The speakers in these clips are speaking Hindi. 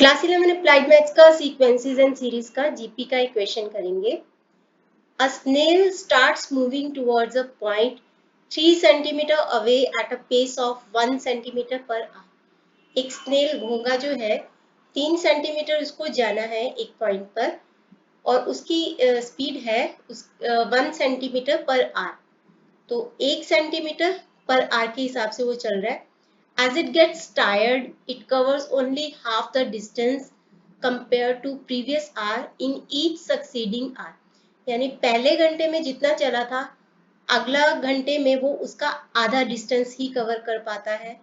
क्लास 11 अप्लाइड मैथ्स का सीक्वेंसेस एंड सीरीज का जीपी का इक्वेशन करेंगे। A snail starts moving towards a point 3 centimetre away at a pace of 1 centimetre per hour. एक स्नेल घोंगा जो है 3 सेंटीमीटर उसको जाना है एक पॉइंट पर और उसकी स्पीड है 1 सेंटीमीटर पर आवर। तो 1 सेंटीमीटर पर आवर के हिसाब से वो चल रहा है। As it gets tired, it covers only half the distance compared to previous hour in each succeeding hour. यानी पहले घंटे में जितना चला था अगला घंटे में वो उसका आधा डिस्टेंस ही कवर कर पाता है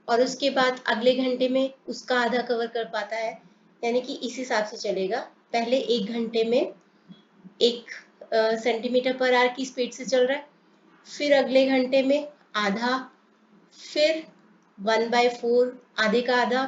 और उसके बाद अगले घंटे में उसका आधा कवर कर पाता है। यानी कि इस हिसाब से चलेगा। पहले एक घंटे में 1 सेंटीमीटर पर आवर की स्पीड से चल रहा है, फिर अगले घंटे में आधा, फिर 1/4 आधे का आधा,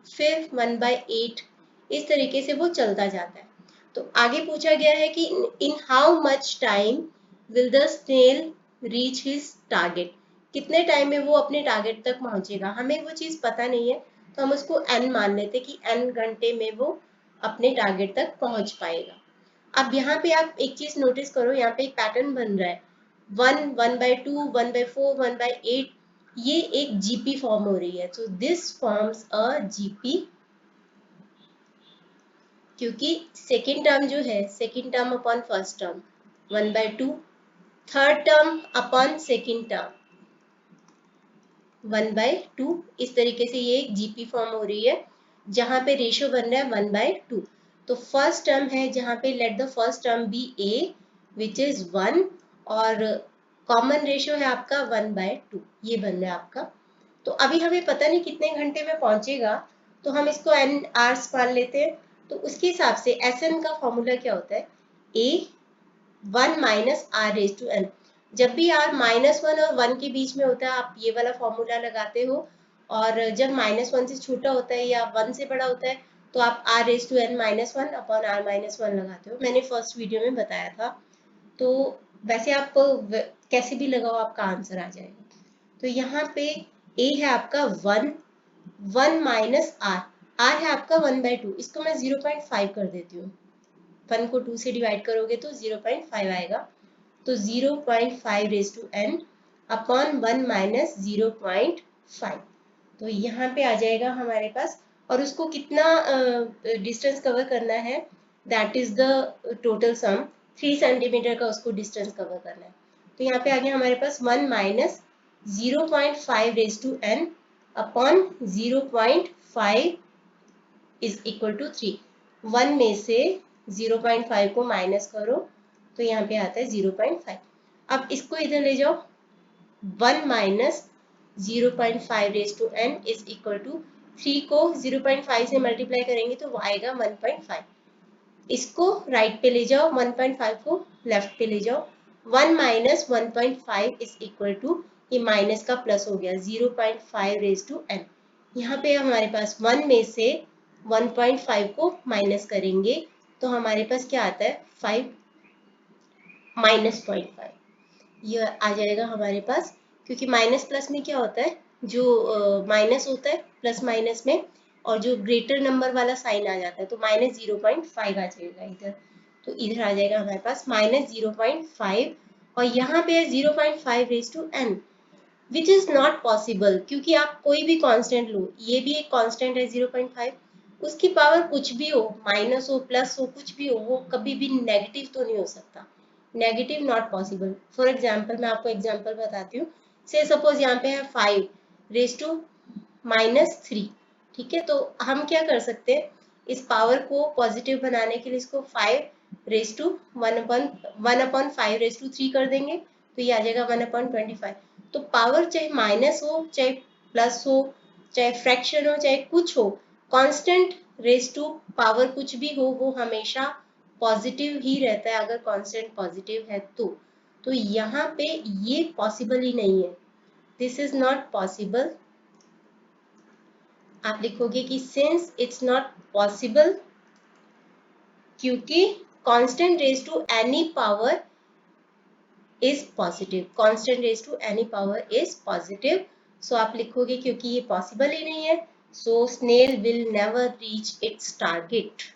फिर 1/8। इस तरीके से वो चलता जाता है। तो आगे पूछा गया है कि in how much time will the snail reach his target. कितने टाइम में वो अपने टारगेट तक पहुंचेगा। हमें वो चीज पता नहीं है तो हम उसको n मान लेते कि n घंटे में वो अपने टारगेट तक पहुंच पाएगा। अब यहाँ पे आप एक चीज नोटिस करो, यहाँ पे एक पैटर्न बन रहा है 1, 1/2, 1/4, 1/8। ये एक जीपी फॉर्म हो रही है। तो दिस फॉर्म्स अ जीपी क्योंकि सेकेंड टर्म जो है second term upon first term 1/2, third term upon second term 1/2। इस तरीके से ये एक जीपी फॉर्म हो रही है जहां पे रेशियो बन रहा है 1/2। तो फर्स्ट टर्म है जहां पे let the first term be a which is 1 और कॉमन रेशियो है आपका 1/2। ये बन रहा है आपका। तो अभी हमें पता नहीं कितने घंटे में पहुंचेगा तो हम इसको n आवर्स मान लेते हैं। तो उसके हिसाब से Sn का फॉर्मूला क्या होता है, a 1 minus r raise to n। जब भी r -1 और 1 के बीच में होता है आप ये वाला फॉर्मूला लगाते हो और जब -1 से छोटा होता है या 1 से बड़ा होता है तो आप r raise to n -1 upon r -1 लगाते हो। मैंने फर्स्ट वीडियो में बताया था। तो वैसे आप कैसे भी लगाओ आपका आंसर आ जाएगा। तो यहाँ पे a है आपका 1 माइनस आर, आर है आपका 1/2। इसको मैं 0.5 कर देती हूँ। 1 को 2 से डिवाइड करोगे तो 0.5 आएगा। तो 0.5 raise to n upon 1 minus 0.5। तो यहाँ पे आ जाएगा हमारे पास। और उसको कितना डिस्टेंस कवर करना है, that is the total sum. 3 centimetre का उसको डिस्टेंस कवर करना है। तो यहाँ पे आ गया हमारे पास 1 minus 0.5 raise to n upon 0.5 is equal to 3। 1 में से 0.5 को माइनस करो तो यहाँ पे आता है 0.5। अब इसको इधर ले जाओ, 1 minus 0.5 raise to n is equal to 3 को 0.5 से मल्टीप्लाई करेंगे तो वो आएगा 1.5। इसको राइट पे ले जाओ, 1.5 को लेफ्ट पे ले जाओ। 1 माइनस 1.5 इज इक्वल टू, ये माइनस का प्लस हो गया 0.5 रेज टू n। यहाँ पे हमारे पास 1 में से 1.5 को माइनस करेंगे तो हमारे पास क्या आता है 5 माइनस 0.5। ये आ जाएगा हमारे पास। क्योंकि माइनस प्लस में क्या होता है, जो माइनस होता है प्लस माइनस में और जो ग्रेटर नंबर वाला साइन आ जाता है तो माइनस 0.5 आ जाएगा इधर। तो इधर आ जाएगा हमारे पास माइनस 0.5 और यहाँ पे है 0.5 raise to n which is not possible. क्योंकि आप कोई भी कांस्टेंट लो, ये भी एक कांस्टेंट है 0.5, उसकी पावर कुछ भी हो, माइनस हो प्लस हो कुछ भी हो, वो कभी भी नेगेटिव तो नहीं हो सकता। Negative not possible. For example मैं आपको एग्जाम्पल बताती हूँ। से सपोज यहाँ पे है 5 रेज टू -3। ठीक है, तो हम क्या कर सकते हैं, इस पावर को पॉजिटिव बनाने के लिए इसको 5 रेज टू 1/5 रेज टू 3 कर देंगे तो ये आ जाएगा 1/25। तो पावर चाहे माइनस हो चाहे प्लस हो चाहे फ्रैक्शन हो चाहे कुछ हो, कांस्टेंट रेज टू पावर कुछ भी हो वो हमेशा पॉजिटिव ही रहता है अगर कांस्टेंट पॉजिटिव है तो यहाँ पे ये पॉसिबल ही नहीं है। This is not possible. आप लिखोगे कि सिंस इट्स नॉट पॉसिबल क्योंकि constant raise to any power is positive. Constant raise to any power is positive. So आप लिखोगे क्योंकि ये पॉसिबल ही नहीं है So snail will never reach its target.